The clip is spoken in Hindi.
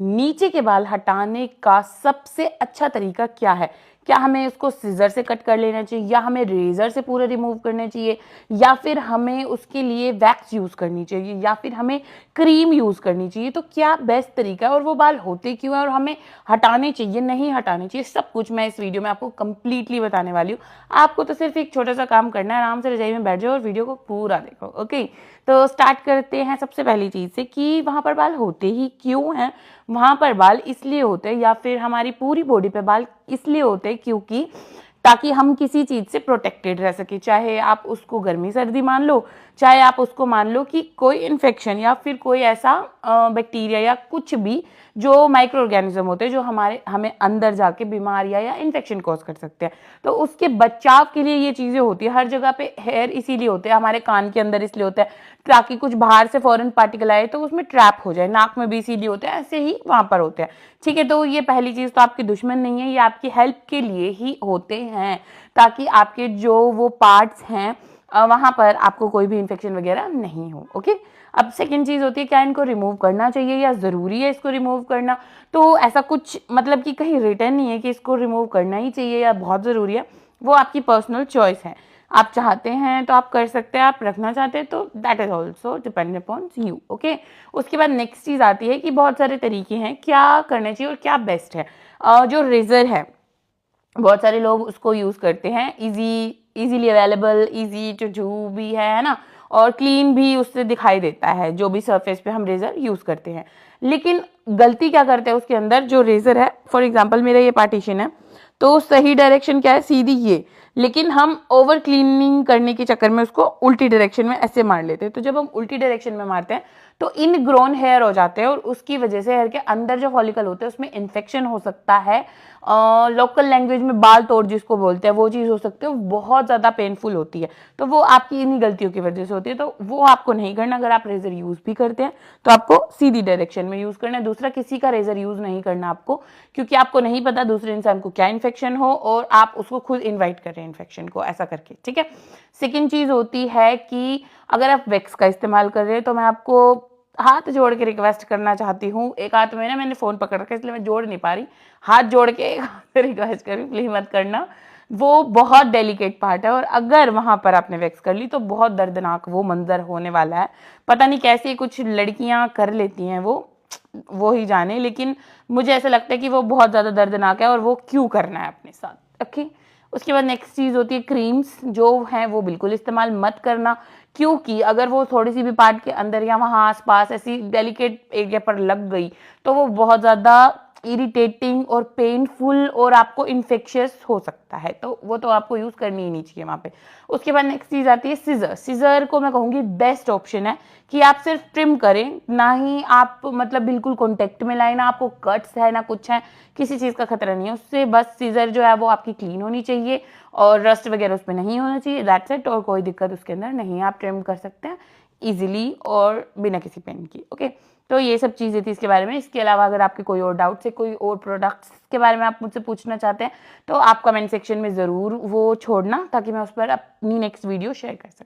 नीचे के बाल हटाने का सबसे अच्छा तरीका क्या है? क्या हमें उसको सीज़र से कट कर लेना चाहिए या हमें रेज़र से पूरा रिमूव करना चाहिए या फिर हमें उसके लिए वैक्स यूज़ करनी चाहिए या फिर हमें क्रीम यूज़ करनी चाहिए? तो क्या बेस्ट तरीका है और वो बाल होते क्यों हैं और हमें हटाने चाहिए, नहीं हटाने चाहिए, सब कुछ मैं इस वीडियो में आपको कंप्लीटली बताने वाली हूँ। आपको तो सिर्फ एक छोटा-सा काम करना है, आराम से रज़ाई में बैठ जाओ और वीडियो को पूरा देखो, ओके? तो स्टार्ट करते हैं सबसे पहली चीज़ से कि वहाँ पर बाल होते ही क्यों हैं? वहाँ पर बाल इसलिए होते हैं या फिर हमारी पूरी बॉडी पे बाल इसलिए होते हैं क्योंकि ताकि हम किसी चीज़ से प्रोटेक्टेड रह सके, चाहे आप उसको गर्मी सर्दी मान लो, चाहे आप उसको मान लो कि कोई इन्फेक्शन या फिर कोई ऐसा बैक्टीरिया या कुछ भी जो माइक्रो ऑर्गेनिज्म होते हैं जो हमें अंदर जाके बीमारियां या इन्फेक्शन कॉज कर सकते हैं। तो उसके बचाव के लिए ये चीज़ें होती है। हर जगह पे हेयर इसीलिए होते हैं, हमारे कान के अंदर इसलिए होता है ताकि कुछ बाहर से फॉरेन पार्टिकल आए तो उसमें ट्रैप हो जाए, नाक में भी इसीलिए होते हैं, ऐसे ही वहाँ पर होते हैं। ठीक है, तो ये पहली चीज़ तो आपकी दुश्मन नहीं है, ये आपकी हेल्प के लिए ही होते हैं ताकि आपके जो वो पार्ट्स हैं वहाँ पर आपको कोई भी इन्फेक्शन वगैरह नहीं हो। ओके, अब सेकंड चीज़ होती है क्या इनको रिमूव करना चाहिए या ज़रूरी है इसको रिमूव करना? तो ऐसा कुछ मतलब कि कहीं रिटन नहीं है कि इसको रिमूव करना ही चाहिए या बहुत ज़रूरी है, वो आपकी पर्सनल चॉइस है। आप चाहते हैं तो आप कर सकते हैं, आप रखना चाहते हैं तो that is also depend upon you. Okay, उसके बाद नेक्स्ट चीज़ आती है कि बहुत सारे तरीके हैं क्या करना चाहिए और क्या बेस्ट है। जो रेज़र है बहुत सारे लोग उसको यूज़ करते हैं, easily available, easy to do भी है ना, और क्लीन भी उससे दिखाई देता है जो भी सरफेस पे हम रेज़र यूज़ करते हैं। लेकिन गलती क्या करते हैं उसके अंदर जो रेज़र है, फॉर एग्जांपल मेरा ये पार्टीशन है तो सही डायरेक्शन क्या है, सीधी ये, लेकिन हम ओवर क्लीनिंग करने के चक्कर में उसको उल्टी डायरेक्शन में ऐसे मार लेते हैं। तो जब हम उल्टी डायरेक्शन में मारते हैं तो इनग्रोन हेयर हो जाते हैं और उसकी वजह से हेयर के अंदर जो फॉलिकल होते हैं उसमें इन्फेक्शन हो सकता है। लोकल लैंग्वेज में बाल तोड़ जिसको बोलते हैं वो चीज़ हो सकती है, बहुत ज़्यादा पेनफुल होती है। तो वो आपकी इन्हीं गलतियों की वजह से होती है, तो वो आपको नहीं करना। अगर आप रेजर यूज़ भी करते हैं तो आपको सीधी डायरेक्शन में यूज़ करना है, दूसरा किसी का रेजर यूज़ नहीं करना आपको, क्योंकि आपको नहीं पता दूसरे इंसान को क्या इन्फेक्शन हो और आप उसको खुद इन्वाइट कर रहे हैं इन्फेक्शन को, ऐसा करके। ठीक है, सेकेंड चीज़ होती है कि अगर आप वैक्स का इस्तेमाल कर रहे हैं तो मैं आपको हाथ जोड़ के रिक्वेस्ट करना चाहती हूँ, एक हाथ में ना मैंने फ़ोन पकड़ रखा है इसलिए मैं जोड़ नहीं पा रही, हाथ जोड़ के रिक्वेस्ट कर रही हूँ, प्लीज मत करना। वो बहुत डेलिकेट पार्ट है और अगर वहां पर आपने वैक्स कर ली तो बहुत दर्दनाक वो मंजर होने वाला है। पता नहीं कैसे कुछ लड़कियां कर लेती हैं वो ही जाने, लेकिन मुझे ऐसा लगता है कि वो बहुत ज़्यादा दर्दनाक है और वो क्यों करना है अपने साथ। ओके, उसके बाद नेक्स्ट चीज़ होती है क्रीम्स, जो हैं वो बिल्कुल इस्तेमाल मत करना, क्योंकि अगर वो थोड़ी सी भी पार्ट के अंदर या वहाँ आसपास ऐसी डेलिकेट एरिया पर लग गई तो वो बहुत ज़्यादा इरिटेटिंग और पेनफुल और आपको इन्फेक्शियस हो सकता है, तो वो तो आपको यूज़ करनी ही नहीं चाहिए वहाँ पे। उसके बाद नेक्स्ट चीज़ आती है सीज़र। सीज़र को मैं कहूँगी बेस्ट ऑप्शन है कि आप सिर्फ ट्रिम करें, ना ही आप मतलब बिल्कुल कॉन्टेक्ट में लाए, ना आपको कट्स है ना कुछ है, किसी चीज़ का खतरा नहीं है उससे। बस सीज़र जो है वो आपकी क्लीन होनी चाहिए और रस्ट वगैरह उस पर नहीं होना चाहिए, दैट्स इट, और कोई दिक्कत उसके अंदर नहीं है, आप ट्रिम कर सकते हैं ईजिली और बिना किसी पेन की। ओके, तो ये सब चीज़ें थी इसके बारे में। इसके अलावा अगर आपके कोई और डाउट्स है, कोई और प्रोडक्ट्स के बारे में आप मुझसे पूछना चाहते हैं तो आप कमेंट सेक्शन में ज़रूर वो छोड़ना ताकि मैं उस पर अपनी नेक्स्ट वीडियो शेयर कर सकूँ।